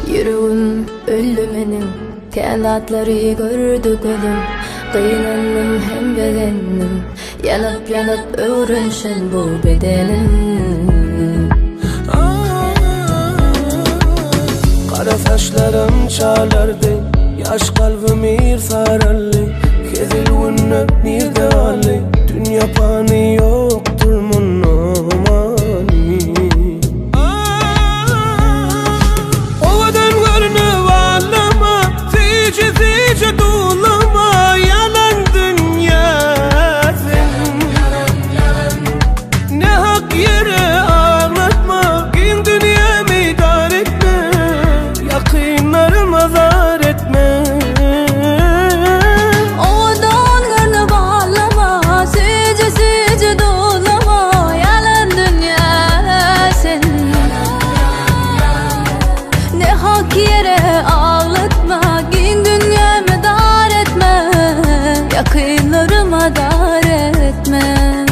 Yüreğim öldü benim, kenatları gördü gözüm. Kıynandım hem beğendim, yanıp yanıp öğrenşen bu bedenim. Kara saçlarım çalardı, yaş kalbim sararlı. Kezil günler nirde ali, dünya pani yoktur munumani. Ovadan görünü vallama, zici dolama, yalan dünya sen. Ne hak yere ağlatma, gün dünyamı dar etme, yakınlarıma zar etme. Yakınlarıma dar etme.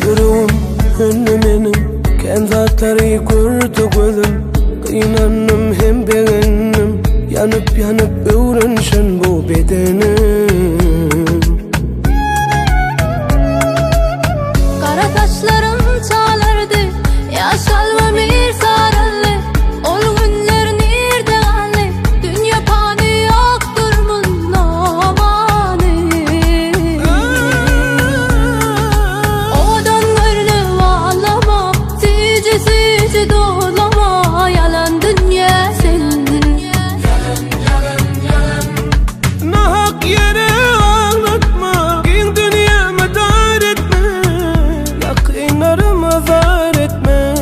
Yüreğim önüm benim, kendatları gördü gözüm. Kıynandım hem beğendim, yanıp yanıp öğrenşen bu bedenim. Kara taşlarım çalardı, yaş kalbim sararlı. Ol günler nerede kaldı, dünya pani yoktur munamani. Odan gönlü vallama, sici dolama, yalan dünya senin. Nahak yere ağlatma, gün dünyamı dar etme, yakınlarıma zar etme.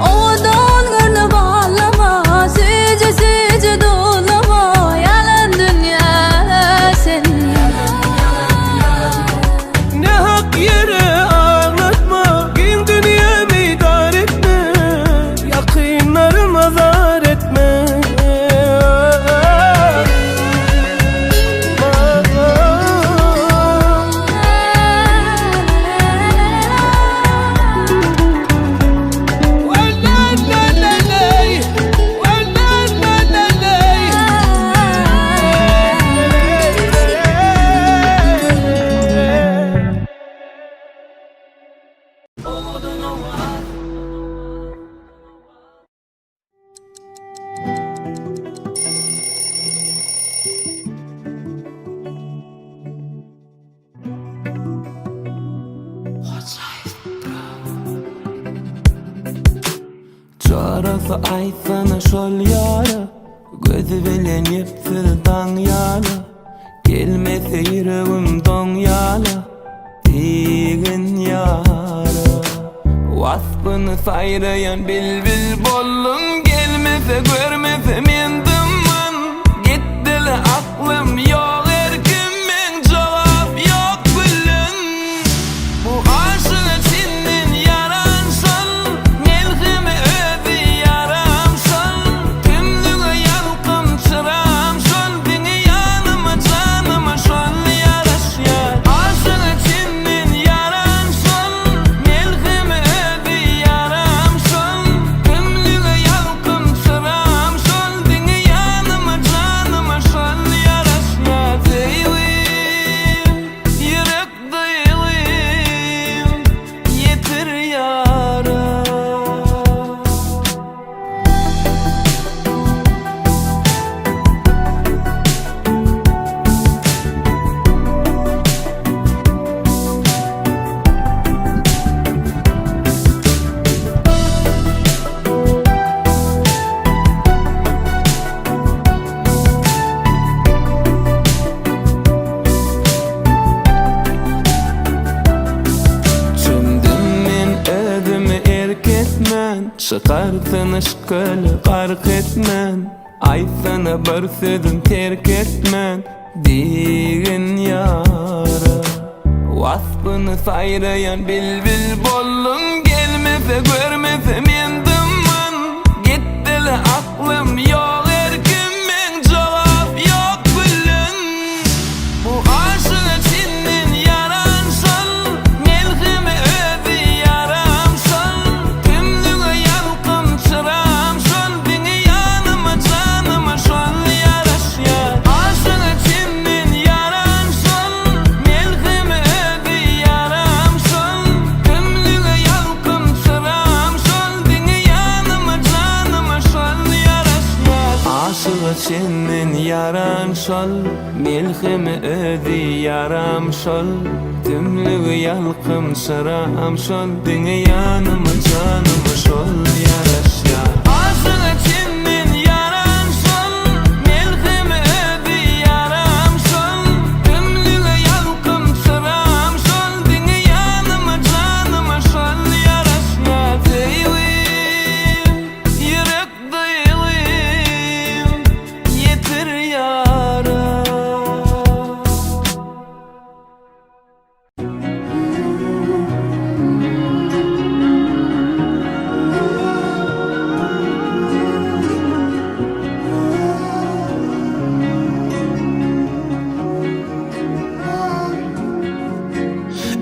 Odan gönlü vallama, sici dolama, yalan dünya senin. Ne hak yere ağlatma, gün dünyamı dar etme, yakınlarıma zar etme. Çarası aysana şol yara, gözü bilen yepsiz dan yala. Gelmese yüreğim don yala, digin yara. Vasfını sayrayan bilbil bollun, gelmese görmese mendim man. Gittile aklım yok erkimin, cevap yok gülün. Bu aşık içinden yaran şol, melhimi ödü yaram şol. Tümlüğü yalkım çıram şol, beni yanıma canıma şol yaraş yar. Aşık içinden yaran şol, melhimi ödü yaram şol. Tümlüğü yalkım çıram şol, beni yanıma canıma şol yaraş yar. Deyvim, yürek deyvim, yetir yara. Tümdüm men ödümü erk etmen, çıkarsın ışkılı kark etmen. Ay sana bir sözüm terk etmen, digin yara. Baskını sayrayan bilbil bollun. Gelmese görmese mendimman. Gittili aklım yok erkimin. Cevap yok gülün. Bu aşık içinin yaran sol. Melhimi ödü yaram sol. Tümlüğü yalkım çıram sol. Beni yanıma canıma sol yaraş yar. Aşık içinin yaran sol. Melhimi ödü yaram sol. Tümlüğü yalkım çıram sol. Beni yanıma canıma sol yaraş yar. Aşık içinin yaran sol. Melhimi ödü yaram sol. Tümlüğü yalkım çıram sol. Beni yanıma canıma sol yaraş yar. Aşık içinin yaran sol. Melhimi ödü yaram sol. Tümlüğü yalkım çıram sol. Beni yanıma canıma sol yaraş yar. Deyvim, yürek deyvim, yetir yara.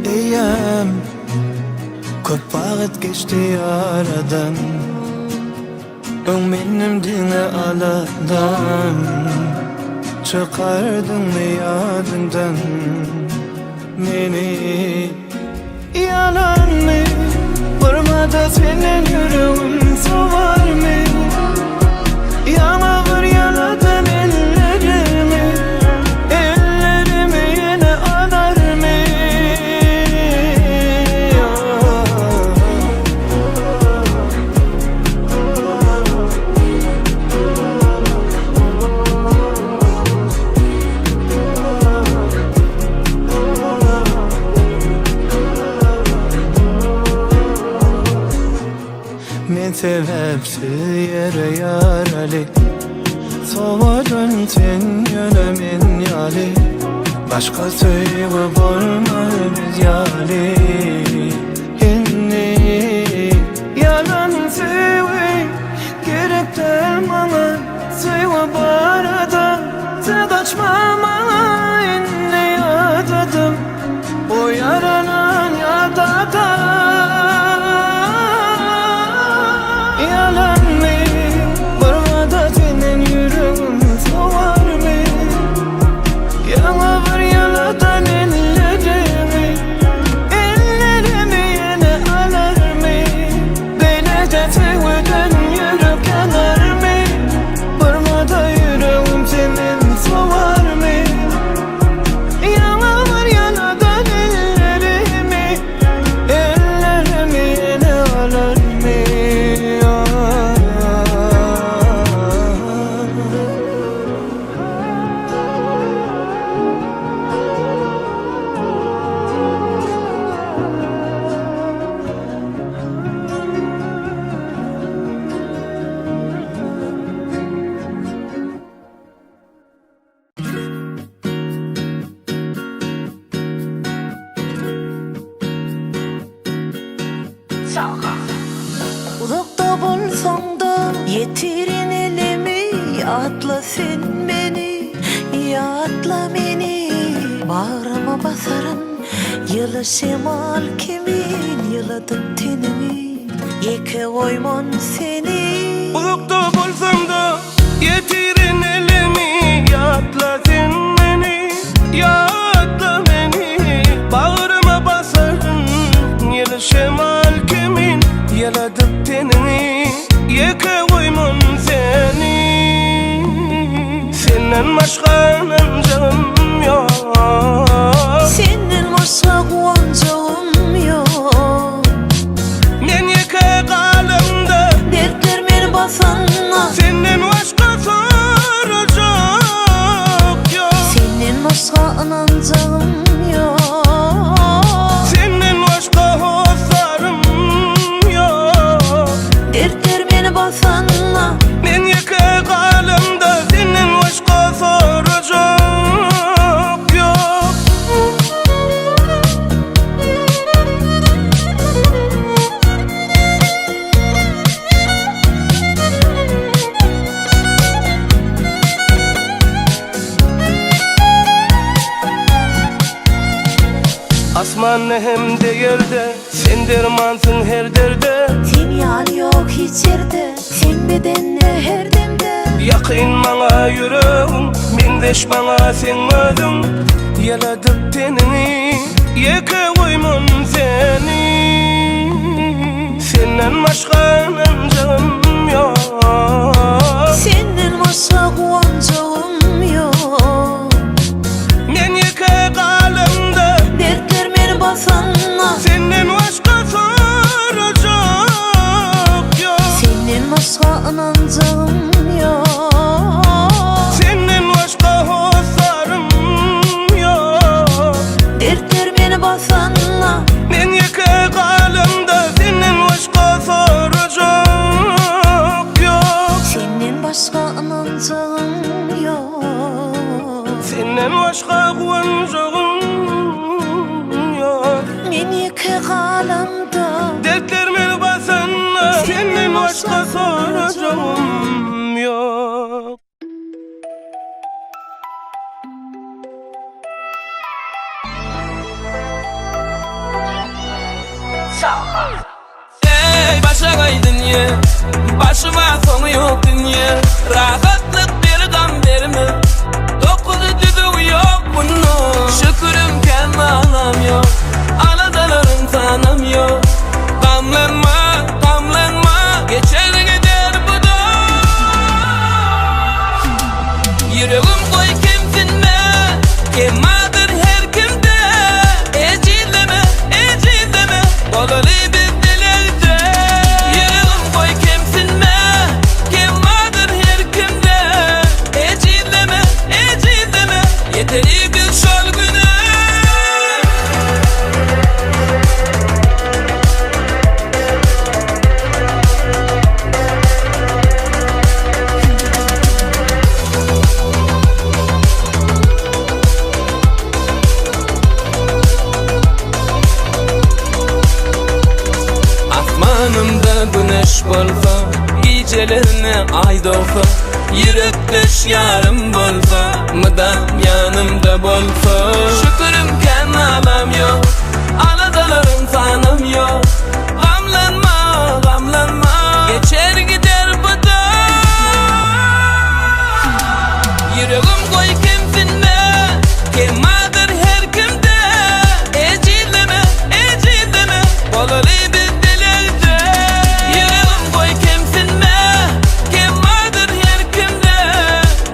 Eyyam köp vaqt geçti aradan. Benim dine aladan. Çıkardın mı yadından beni? Yalan mı? Vurmada senin yüreğin soğar mı? Yağmur yaladan ellerimi. Ellerimi yine anar mı? Men sebepsiz yere yaralı. Soğudun sen yönemin yali. Başka söyle bulmaz biz yali. Inni yalan söyle. Gerek değil bana. Söyle barada. Sen kaçma bana. İnni yadadım. O yaranan yadada. Yalan mı? Vurmada senin yüreğin soğar mı? Yağmur yaladan ellerimi. Ellerimi yine alar mı? Böyle de sevden yürek yanar mı? Vurmada yüreğim senin soğar mı? Yağmur yaladan ellerimi. Ellerimi yine alar mı? Uzakta bulsam da yetirin elimi. Atla sen beni, atla beni. Bağrıma basarım, yılı şemal kimin. Yıladım tenimi, yeke koymam seni. Uzakta bulsam da yetirin elimi. Yatla sen beni, yatla beni. Bağrıma basarım, yılı şemal kimin. Yaladık tenini, yeke koymam seni. Senden başka nancağım yok. Senin başka kuancağım yok. Men yeke kalımda Dertlerimi basanla. senden başka soracak yok. Senin başka anan Asman hem de yerde, sen dermansın her derde. Sen yal yok hiç yerde, sen bedenle her demde. Yakın bana yüreğim, mendeş bana sen özün. Yaladık tenini, yeke koymun seni. Senden başka ancağım yok. Senden başka kuancağım yok. Men yeke kalımda, Dertler beni basanla, senden başka soracak yok. senden başka anancağım yok. Senden başka hosarım yok. Dertler beni basanla, Men yeke kalımda, senden başka soracak yok. senden başka anancağım yok. Senden başka kuancağım yok. Men yeke kalamda, Dertler beni basanla, senden başka soracağım yok. Ey başa dünya, başıma sonu yok dünya. Rahatlık bir gam verme, dokuzu düdüğü yok bunun. Şükürüm kendime anam yok, anadalarım tanım yok. Gamlanma, gamlanma, geçer gider bu da. Yüreğim koy kimsinme, kemadır her kimde. Ecilleme, ecilleme, dolalı bir dilerde. Yüreğim koy kimsinme, kemadır her kimde. Ecilleme, ecilleme, yeteri bir şol güne. Asmanımda güneş bolsa, gecelerine ay doğsa. Yürüp düş yarım bolsa, mıdam yanımda bolsa. Şükürüm kendime alam yok, anadalarım tanım yok. Gamlanma, gamlanma, geçer gider bu da. Yüreğim koy kimsinme, kemadır her kimde. Ecilleme, ecilleme, dolalı bir dilerde. Yüreğim koy kimsinme, kemadır her kimde.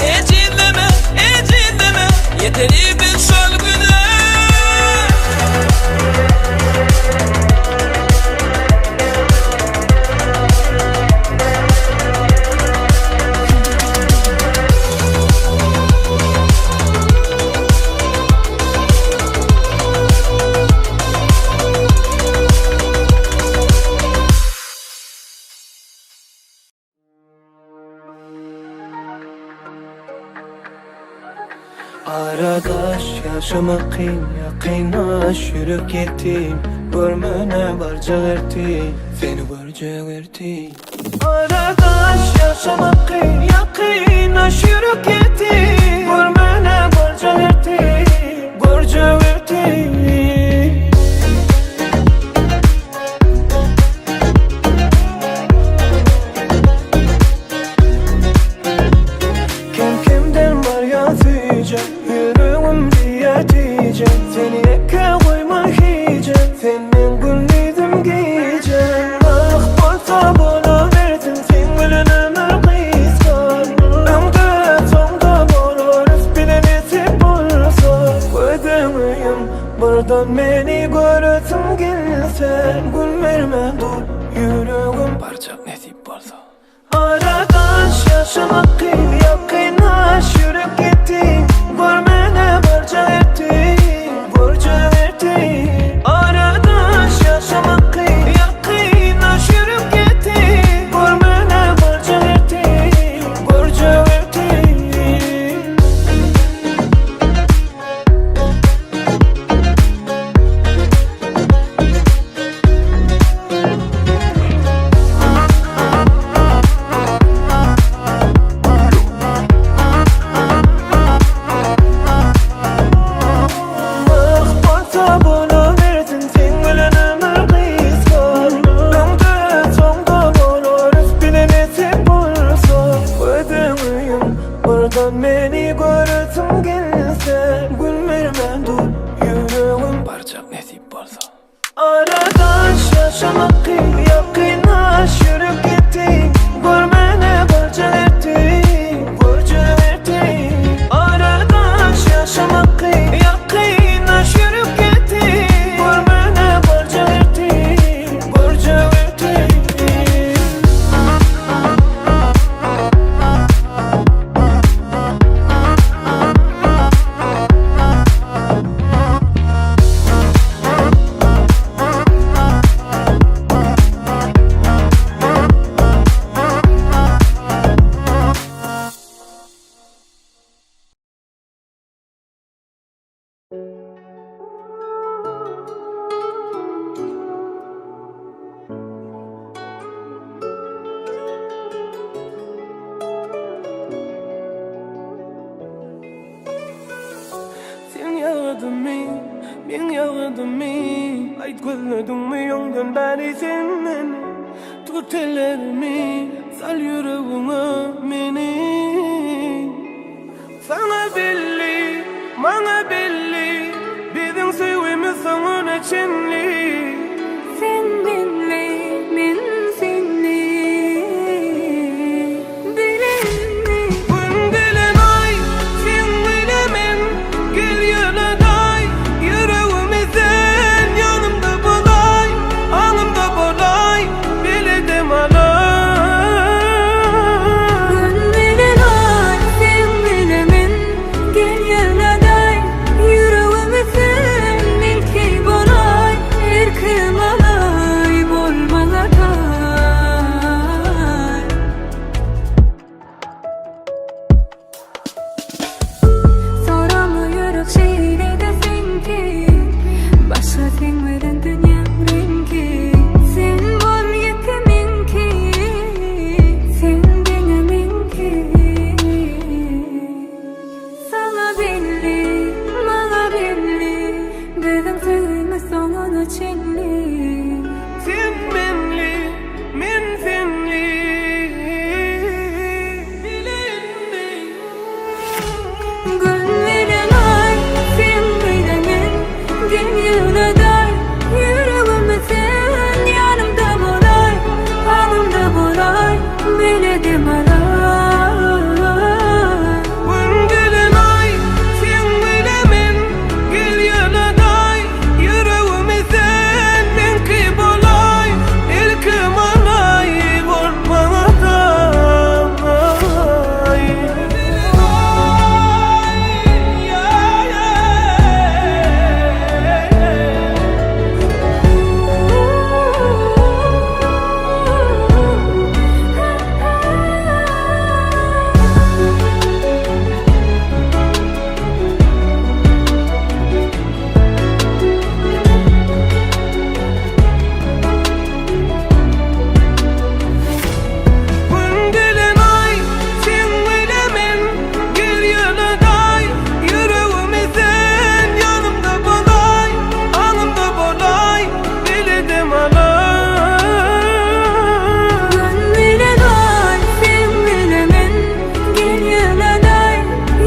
Ecilleme, ecilleme, yeteri bir şol güne. Aradaş yaşamak kıyın, yakinaş yürüp gittim. Görmene barca verdim, seni barca verdim. Aradaş yaşamak kıyın, yakinaş yürüp gittim. Görmene barca verdim, barca verdim. Kim kimden var yazıyacak, yüreğim diyetecek. Seni eke koyma hicep, senin gülüydüm giyecek. Ah bolsa bana verdim, sen gülünün kıysan. Ömde sonda boluruz, bilenesi bolsa. Ödemeyim, buradan beni görürsün gelse. Gül verme dur, yüreğim parçak nesip bolsa. Aradaş yaşamak kıyım, yakinaş yürüp gittim. Görmene barca ettim, barca verdim. Aradaş yaşamak kıyım, yakinaş yürüp gittim. Görmene barca ettim, barca verdim. Ah bolsa bana barcak nesip bolsa. Aradaş yaşamak yakinaş yürüp gittin. Görmene borca verdim, borca verdim. Aradaş yaşamak yakinaş yürüp gittin. Görmene borca verdim, borca verdim. Sen yağdın mı, ben yağdım mı? Ayt gözledin mi yongdan bari sen meni? Tut ellerimi, sal yüreğine meni. Sana belli, bana belli, bizim sevgimiz sonuna çenli. Sen benle, men senle. Bilinme. Gün gelen ay, sen bilemen, gel yanaday. Yüreğimizden yanımda bolay, anımda bolay, bile demalay. Gönlüden ay, sen bilemen. Gel yanaday. Yüreğimizden milki bolay. Erkim alay, bolmalar tay. Soramı yürek şehirde desin ki başka sevmeden dünya rengi. Sen bol yetemin ki, sen denemin ki. Sana belli, bana belli, bizim sevgimiz sonuna çenli. Sen benli, men senli. Bilinme. Gönlüden ay, sen bilemen. Gel yanaday. Yüreğimizden yanımda bolay, anımda bolay, bile demalay. Gün gelen ay, sen bilemen, gel yanaday. Yüreğimizden menki bolay, ilkim alay, bolmaday. Gün gelen ay, sen bilemen, gel yanaday. Yüreğimizden yanımda bolay, anımda bolay, bile demalay. Gönlüden ay, sen bilemen. Gel yanaday.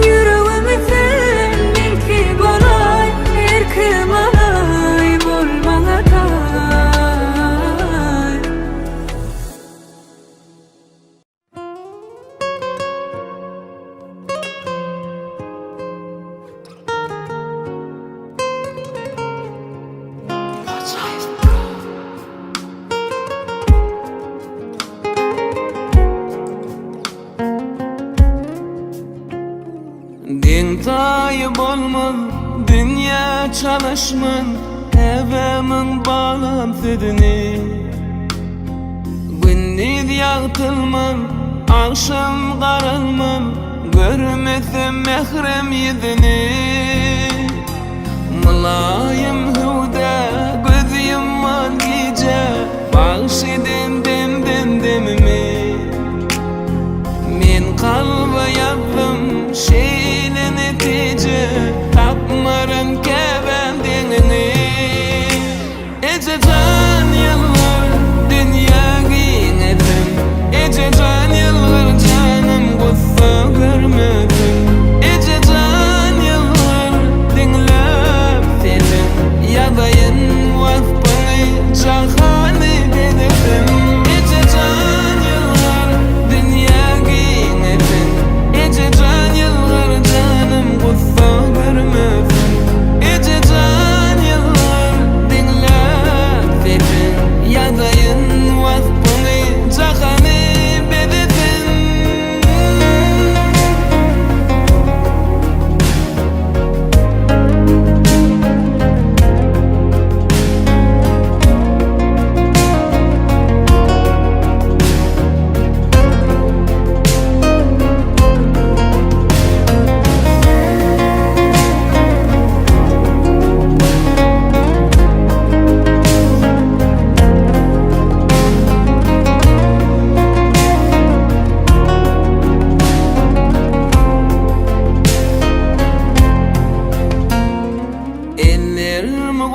Yüreğimizden milki bolay. Erkim alay, bolmalar tay. Din tayı bolmaz, dünya çalışmın, hevemin bağlam südünü. Gündüz yağtılmam, akşam qaralmam, görmesim mehrem yüzünü. Mulayim huda, göz yumman gece, bağışıdım demimi. Men kalba yazdım şeyle netice, tapmarım kebendini. Ece can yıllar dünya giyinedin, ece can yıllar canım gussa görmedim. Ece can yıllar dinlep senin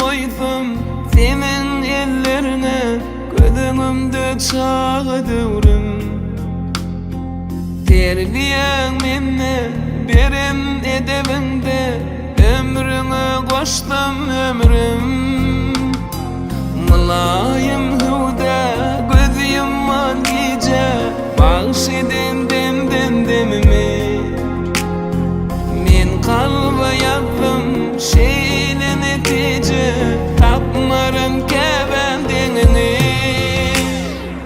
koydum senin ellerine, gözümde çağırırım. Terbiyen menne berem edebinde, ömrüme koştum ömrüm. Mulayim huda göz yumman gece, bağışedin demimi. Men kalba yazdım şeyle netice, tapmarım keben dengini.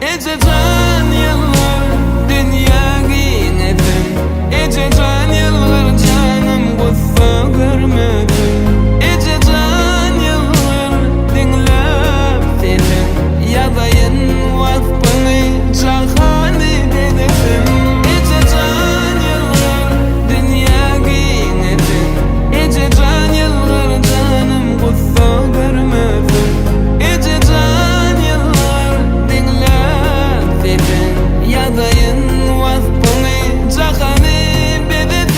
Ece can yıllar dünya giyinedim, ece can yıllar canım gussa görmedim. Ece can yıllar dinlep senin yazayın vasfını, cahani denedim. Ece can yıllar dünya giyinedim, ece can yıllar canım gussa görmedim. Ece can yıllar dinlep senin yazayın vasfını, cahani bededim.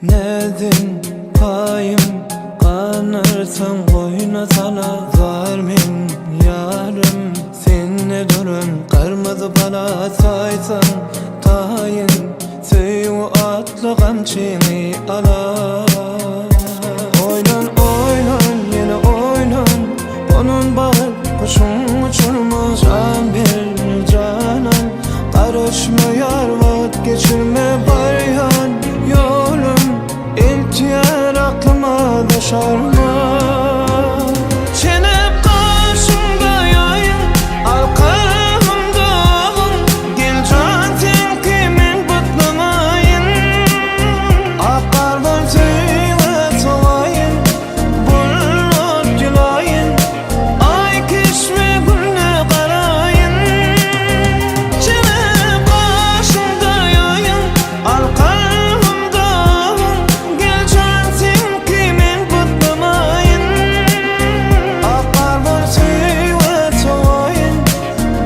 Nedim payım kanırsın koyuna sana, zalmin yarım seninle durun kırmızı bala saysan tayin, seyu atlı kamçını ala. Oynan oynan yine oynan, onun bağı kuşun uçurmuş. Can bir canan karışmıyor, vakit geçirme baryan yolum. İltiyer aklıma düşarma. Çenep karşımda yayın, arkamda ağın. Gel can sen kimin kutlamayın. Akar bol seyve solayın, bulut gülayın. Ay kişme gülne karayın. Çenep karşımda yayın, arkamda ağın. Gel can sen kimin kutlamayın. Akar bol seyve solayın,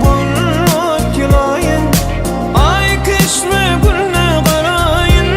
bulut gülayın. Ay kişme gülne karayın.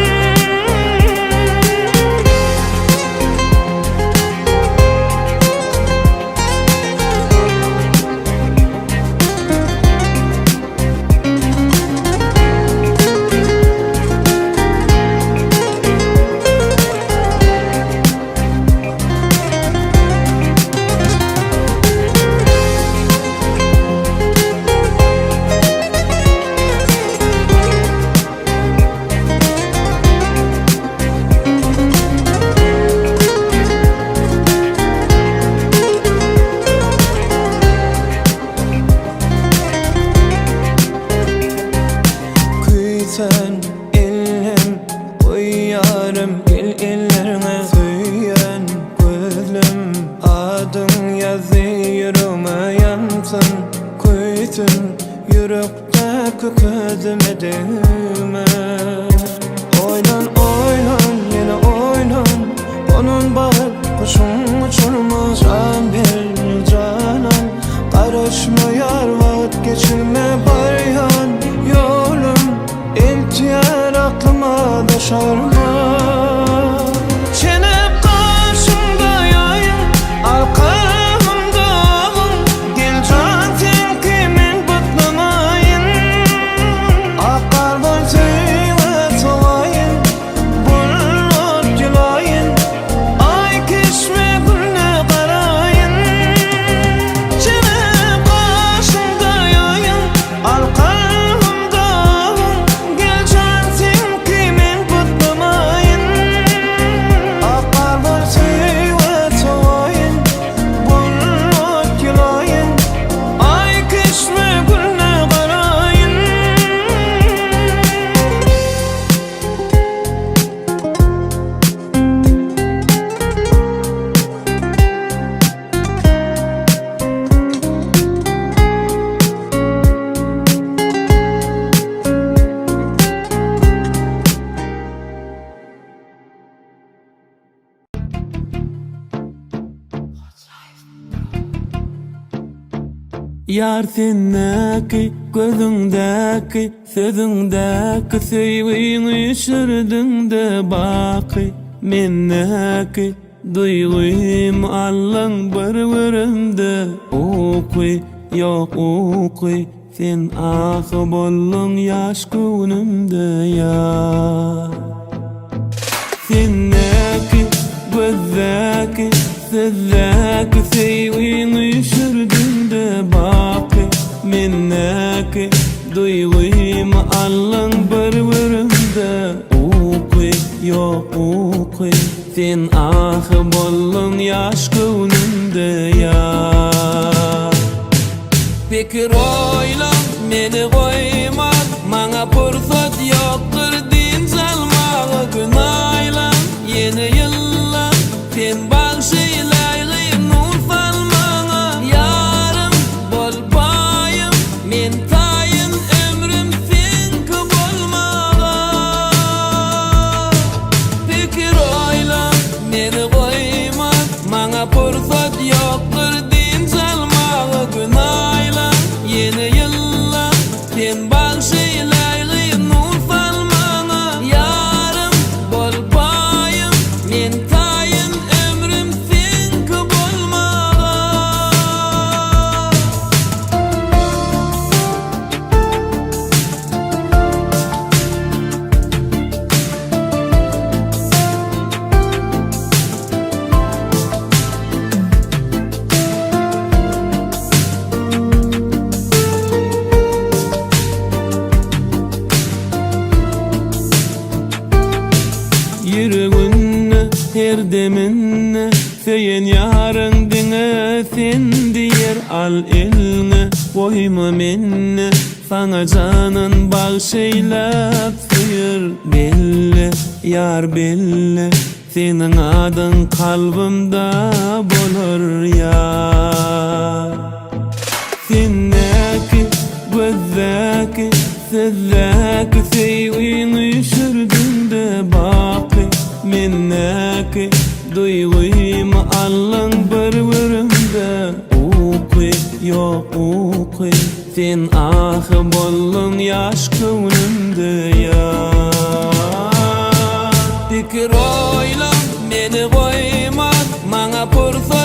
Kuysan elim koyarım, gel ellerine söylen gözlüm. Adın yazıyorum yansın, kuysun yürekteki közüme değme. Oynan oynan yine oynan, onun bağı kuşun uçurmuş. Can bir canan karışmıyor, vakit geçirme baryan yolum. İltiyer aklıma düşarma. Çenep karşımda yayın, arkamda ağın. Gel can sen kimin kutlamayın. Akar bol seyve solayın, bulut gülayın. Ay kişme gülne karayın. Çenep karşımda yayın, arkamda ağın. Gel can sen kimin kutlamayın. Yar sennäki, gözüňdäki, sözüňdäki söýgüňi şırdyňda baky. Mennäki, duýgym allaň bir-birimde okuy, ýok okuy. Sen ahy boldun ýaş günümde ýar. Sennäki, gözdäki, sözdäki söýgüňi şırdyňda baky. Mennäki, duýgym allaň bir-birimde okuy, ýok okuy. Sen ahy boldun ýaş günümde ýar. Pikir oýlan meni goýma, maňa pursat ýokdur din salmagy günaýlan. Ýene ýyllar sen bagşylaýly nur salmaňa. Ýarym bolbaýym men taýyn ömrüm senki bolmaga. Pikir oýlan meni goýma, maňa pursat ýokdur din salmagy günaýlan. Yeni yıllar sen bagşylaýly nur salmaňa. Ýarym bolbaýym men taýyn ömrüm senki bolmaga. Yüreğinne, her deminne, seyen yarın dine, sen diyer al eline, koyma menne, sana canın bağışaylap sıyır belli, yar belli, senin adın kalbimde bolur yar. Sennäki, gözdäki, sözdäki söýgüňi şırdyňda baky. Mennäki, duýgym allaň bir-birimde okuy, ýok okuy. Sen ahy boldun ýaş günümde ýar. Pikir oýlan meni goýma, maňa pursat